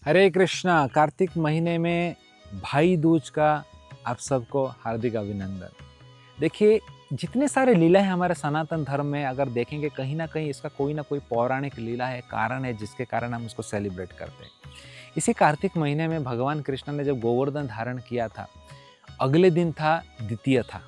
हरे कृष्णा। कार्तिक महीने में भाई दूज का आप सबको हार्दिक अभिनंदन। देखिए, जितने सारे लीला है हमारे सनातन धर्म में, अगर देखेंगे कहीं ना कहीं इसका कोई ना कोई पौराणिक लीला है, कारण है जिसके कारण हम उसको सेलिब्रेट करते हैं। इसी कार्तिक महीने में भगवान कृष्ण ने जब गोवर्धन धारण किया था, अगले दिन था द्वितीय था।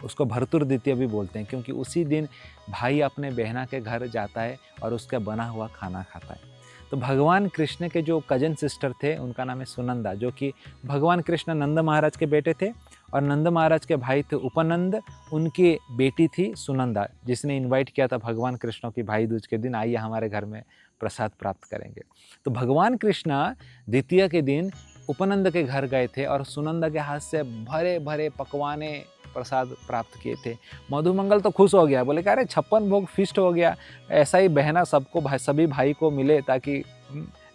उसको भरतुर द्वितीय भी बोलते हैं, क्योंकि उसी दिन भाई अपने बहना के घर जाता है और उसका बना हुआ खाना खाता है। तो भगवान कृष्ण के जो कजन सिस्टर थे, उनका नाम है सुनंदा, जो कि भगवान कृष्ण नंद महाराज के बेटे थे, और नंद महाराज के भाई थे उपनंद, उनकी बेटी थी सुनंदा, जिसने इनवाइट किया था भगवान कृष्ण की भाई दूज के दिन, आइए हमारे घर में प्रसाद प्राप्त करेंगे। तो भगवान कृष्ण द्वितीय के दिन उपनंद के घर गए थे और सुनंदा के हाथ से भरे भरे पकवाने प्रसाद प्राप्त किए थे। मधुमंगल तो खुश हो गया, बोले कि अरे 56 भोग फिस्ट हो गया, ऐसा ही बहना सबको सभी भाई को मिले, ताकि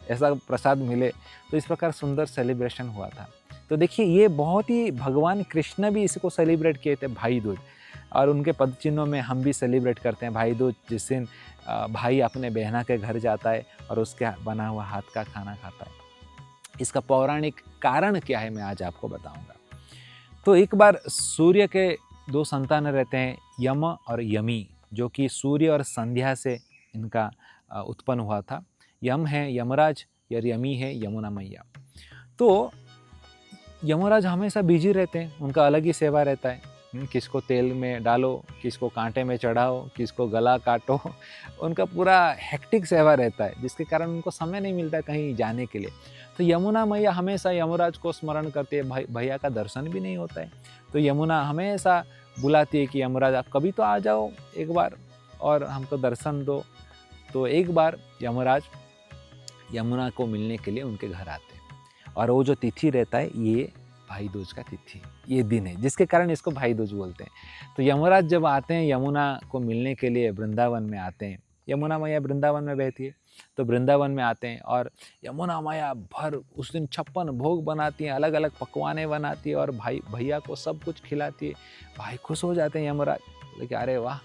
ऐसा प्रसाद मिले। तो इस प्रकार सुंदर सेलिब्रेशन हुआ था। तो देखिए, ये बहुत ही भगवान कृष्ण भी इसको सेलिब्रेट किए थे, भाई दूज, और उनके पद चिन्हों में हम भी सेलिब्रेट करते हैं भाई दूज, जिस दिन भाई अपने बहना के घर जाता है और उसके बना हुआ हाथ का खाना खाता है। इसका पौराणिक कारण क्या है, मैं आज आपको बताऊंगा। तो एक बार सूर्य के दो संतान रहते हैं, यम और यमी, जो कि सूर्य और संध्या से इनका उत्पन्न हुआ था। यम है यमराज और यमी है यमुना मैया। तो यमराज हमेशा बिजी रहते हैं, उनका अलग ही सेवा रहता है। किसको तेल में डालो, किसको कांटे में चढ़ाओ, किसको गला काटो, उनका पूरा हेक्टिक सेवा रहता है, जिसके कारण उनको समय नहीं मिलता कहीं जाने के लिए। तो यमुना मैया हमेशा यमराज को स्मरण करती है, भाई भैया का दर्शन भी नहीं होता है। तो यमुना हमेशा बुलाती है कि यमराज आप कभी तो आ जाओ एक बार और हमको दर्शन दो। तो एक बार यमराज यमुना को मिलने के लिए उनके घर आते हैं, और वो जो तिथि रहता है, ये भाई दूज का तिथि, ये दिन है, जिसके कारण इसको भाई दूज बोलते हैं। तो यमराज जब आते हैं यमुना को मिलने के लिए, वृंदावन में आते हैं, यमुना मैया वृंदावन में बहती है, तो वृंदावन में आते हैं और यमुना मैया भर उस दिन 56 भोग बनाती हैं, अलग अलग पकवाने बनाती है, और भाई भैया को सब कुछ खिलाती है। भाई खुश हो जाते हैं यमराज, बोले कि अरे वाह,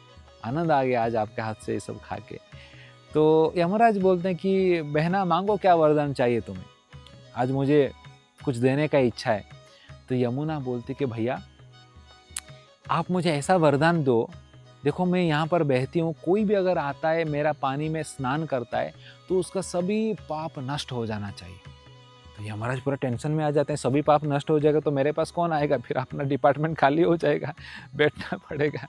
आनंद आ गया आज आपके हाथ से ये सब खा के। तो यमराज बोलते हैं कि बहना मांगो, क्या वरदान चाहिए तुम्हें, आज मुझे कुछ देने का इच्छा है। तो यमुना बोलती कि भैया आप मुझे ऐसा वरदान दो, देखो मैं यहाँ पर बहती हूँ, कोई भी अगर आता है मेरा पानी में स्नान करता है, तो उसका सभी पाप नष्ट हो जाना चाहिए। तो यमराज पूरा टेंशन में आ जाते हैं, सभी पाप नष्ट हो जाएगा तो मेरे पास कौन आएगा, फिर अपना डिपार्टमेंट खाली हो जाएगा, बैठना पड़ेगा।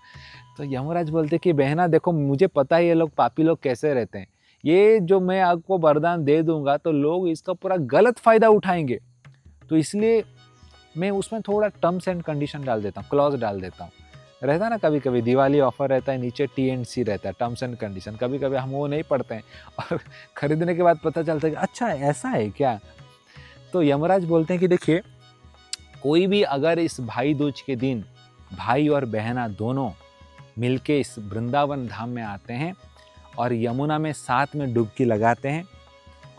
तो यमराज बोलते कि बहना देखो, मुझे पता है ये लोग पापी लोग कैसे रहते हैं, ये जो मैं आपको वरदान दे दूंगा तो लोग इसका पूरा गलत फायदा उठाएंगे, तो इसलिए मैं उसमें थोड़ा टर्म्स एंड कंडीशन डाल देता हूँ, क्लॉज डाल देता हूँ। रहता है ना, कभी कभी दिवाली ऑफर रहता है, नीचे TNC रहता है, टर्म्स एंड कंडीशन, कभी कभी हम वो नहीं पढ़ते हैं और खरीदने के बाद पता चलता है कि अच्छा ऐसा है क्या। तो यमराज बोलते हैं कि देखिए, कोई भी अगर इस भाई दूज के दिन भाई और बहना दोनों मिलके इस वृंदावन धाम में आते हैं और यमुना में साथ में डुबकी लगाते हैं,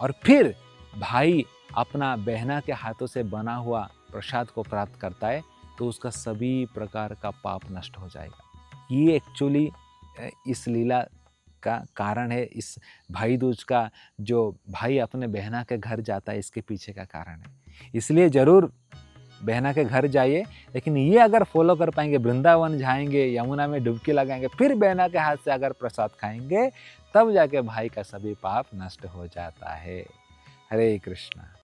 और फिर भाई अपना बहना के हाथों से बना हुआ प्रसाद को प्राप्त करता है, तो उसका सभी प्रकार का पाप नष्ट हो जाएगा। ये एक्चुअली इस लीला का कारण है, इस भाई दूज का जो भाई अपने बहना के घर जाता है, इसके पीछे का कारण है। इसलिए जरूर बहना के घर जाइए, लेकिन ये अगर फॉलो कर पाएंगे, वृंदावन जाएंगे, यमुना में डुबकी लगाएंगे, फिर बहना के हाथ से अगर प्रसाद खाएंगे, तब जाके भाई का सभी पाप नष्ट हो जाता है। हरे कृष्णा।